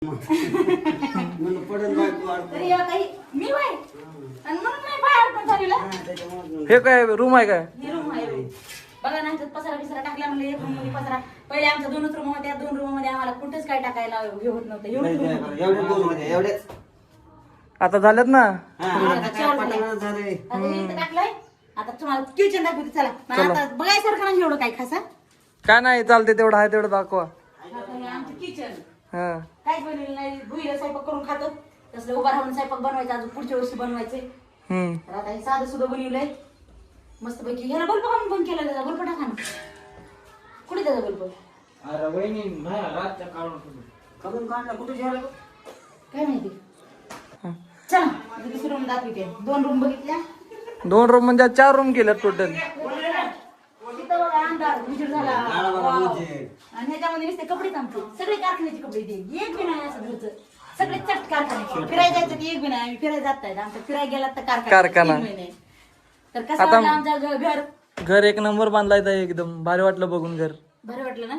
म्हणून पडन बायको अडकून. तरी या काही मी बाय आणि म्हणून नाही बाय अडकून झालेला. त्याच्यामुळे हे काय रूम आहे काय? हे रूम आहे रूम. बघा ना पसारा बिसारा टाकला म्हणलं एक रूम मध्ये पसारा. पहिले आमच्या 2 रूम होत्या, 2 रूम मध्ये आम्हाला कुठेच काय टाकायला हे होत नव्हतं. एवढे दोन होते एवढेच. आता झालेत ना? आता काय पटांगण झालंय. आता हे इथं टाकलंय. आता तुम्हाला किचन दाखवते चला. मग आता बघायसारखं नाही एवढं काय खासा. काय नाही चालते तेवढं आहे तेवढं दाखवा. आता हे आमचं किचन. हा काहीच बनवलेलं नाही. भुईला स्वयंपाक करून खातो. तसलं उभा राहून स्वयंपाक बनवायचा, अजून पुढच्या वर्षी बनवायचे. तर आता हे साधं सुद्धा बनवलंय मस्त पैकी. ह्याला बल्ब काढून बंद केला. त्याचा बल्ब टाका ना. कुठे त्याचा बल्ब? अरे वहिनी नाही रातच्या काढून करून काढला कुठे जेवायला? काय माहिती. चला दुसरी रूम दाखवते. 2 रूम बघितल्या. 2 रूम म्हणजे 4 रूम केल्यात टोटल. तिथं बघा अंधार उजेड झाला. आणि ह्याच्यामध्ये नुसते कपडेच आमचे. सगळे कारखान्याचे कपडे ते. एक बी नाही असं घरचं. सगळे चट कारखान्याचे. फिरायला जायचं की एक बी नाही. आम्ही फिरायला जात नाही. आमचं फिरायला गेलात तर कारखाना. 3 महिने. तर कसं वाटलं आमचं घर? घर एक नंबर बांधलाय ताई, एकदम भारी वाटलं बघून घर. बरं वाटलं ना.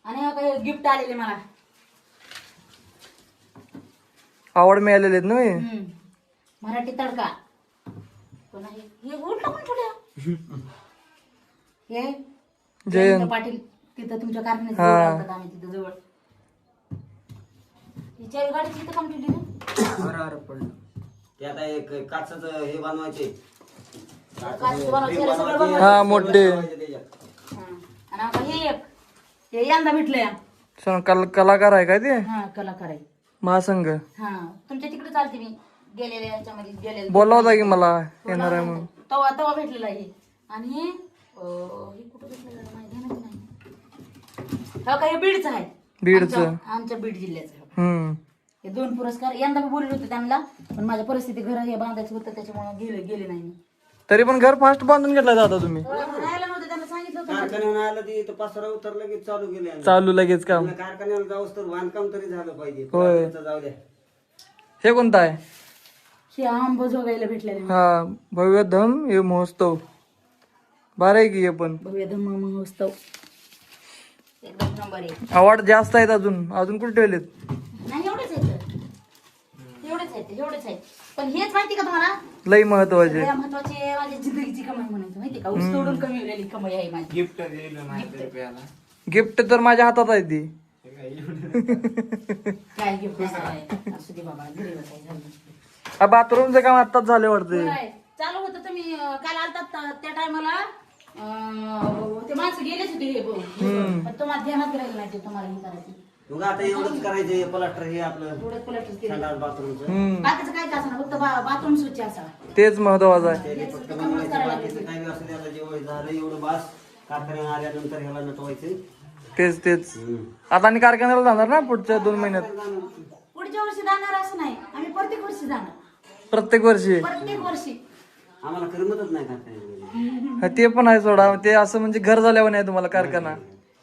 आणि हा काही गिफ्ट आलेले मला. आवड मिळालेले आहेत ना हे? मराठी तडका. पण हे उलट पण ठेवल्या. हे जयंत पाटील तिथं तुमच्या कारखान्यात जातात आम्ही तिथं जवळ. हिच्या गाडीची इथं काम ठेवली ना. अरे पडलं. ते आता एक काचाचं हे बनवायचे. काचेचं बनवायचं, हे सगळं बनवायचं. हा मोठे. आणि आता हे एक हे यंदा भेटलंय. कलाकार आहे काय ते? हा कलाकार आहे. महासंघ. हा तुमच्या तिकडे चालते मी गेलेल्या याच्यामध्ये गेलेले. बोलला होता की मला येणार आहे म्हणून. तवा तवा भेटलेला आहे. आणि हे कुठं भेटलेलं आहे माहिती ध्यानात नाही. हा काही बीडचं आहे. बीडचं. आमच्या बीड जिल्ह्याचं. हे 2 पुरस्कार यंदा मी बोलले होते त्यांना. पण माझ्या परिस्थिती घर हे बांधायचं होतं त्याच्यामुळे गेले नाही मी. तरी पण घर फास्ट बांधून घेतला जाता तुम्ही. राहायला नव्हतं त्यांना सांगितलं होतं. कारखान्यावर आलं ती इथं पसारा उतरला की चालू केले. चालू लगेच काम. कारखान्याला जाऊस तर बांधकाम तरी झालं पाहिजे. होय. जाऊ द्या. हे कोणतं आहे? हे आंब जोगायला भेटलेले. हा भव्य धम हे महोत्सव. बरं आहे की हे पण. भव्य धम्म महोत्सव एकदम नंबर 1. अवॉर्ड जास्त आहेत अजून कुठे ठेवलेत? नाही एवढेच आहेत. पण हेच माहिती का तुम्हाला लई महत्वाचे. सगळ्या महत्वाची माझ्या जिंदगीची कमाई म्हणायचं माहिती का. ऊस तोडून कमी झालेली कमाई आहे माझी. गिफ्ट दिलं नाही तरी प्याला गिफ्ट तर माझ्या हातात आहे ती. काय गिफ्ट असू दे बाबा. घरी बसायचं झालं. बाथरूमचं काम आताच झाले वाटते. होय. चालू होतं तुम्ही काल आलतात त्या टायमाला. ते माणसं गेलेच होते हे बघून. पण तुम्हाला ध्यानात राहिलं नाही ते तुम्हाला हे करायचं. मग आता एवढंच करायचं. प्लास्टर हे आपलं थोडं पलटच केलं. संडास बाथरूमचं. बाकीचं काय का असणार फक्त बाथरूम स्वच्छ असावा. तेच महत्वाचं आहे. ते फक्त बनवायचं. बाकीचं काय बी असं त्याचं जेवण झालं एवढं बास. कारखान्यात आल्यानंतर ह्याला नटवायचं. तेच आता आणि कारखान्याला जाणार ना पुढच्या 2 महिन्यात. पुढच्या वर्षी जाणार असं नाही. आम्ही प्रत्येक वर्षी जाणार. प्रत्येक वर्षी. प्रत्येक वर्षी. आम्हाला करमतच नाही कारखान्यात. हा, ते पण आहे सोडा. ते असं म्हणजे घर झाल्यावर नाही तुम्हाला कारखाना.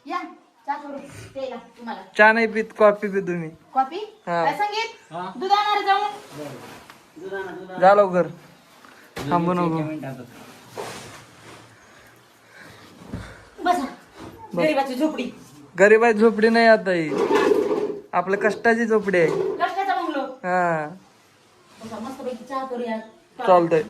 या चहा करू प्यायला तुम्हाला. चहा नाही पित, कॉफी पित तुम्ही. कॉफी हा. काय संगीत दूध आणणार जाऊन. जा लवकर. थांबू नको. बसा. गरीबाची झोपडी. गरीबाई झोपडी नाही आता ही. आपल्या कष्टाची झोपडी आहे. कष्टाचा बंगलो. हा मस्त पैकी चहा करूया. चालतंय.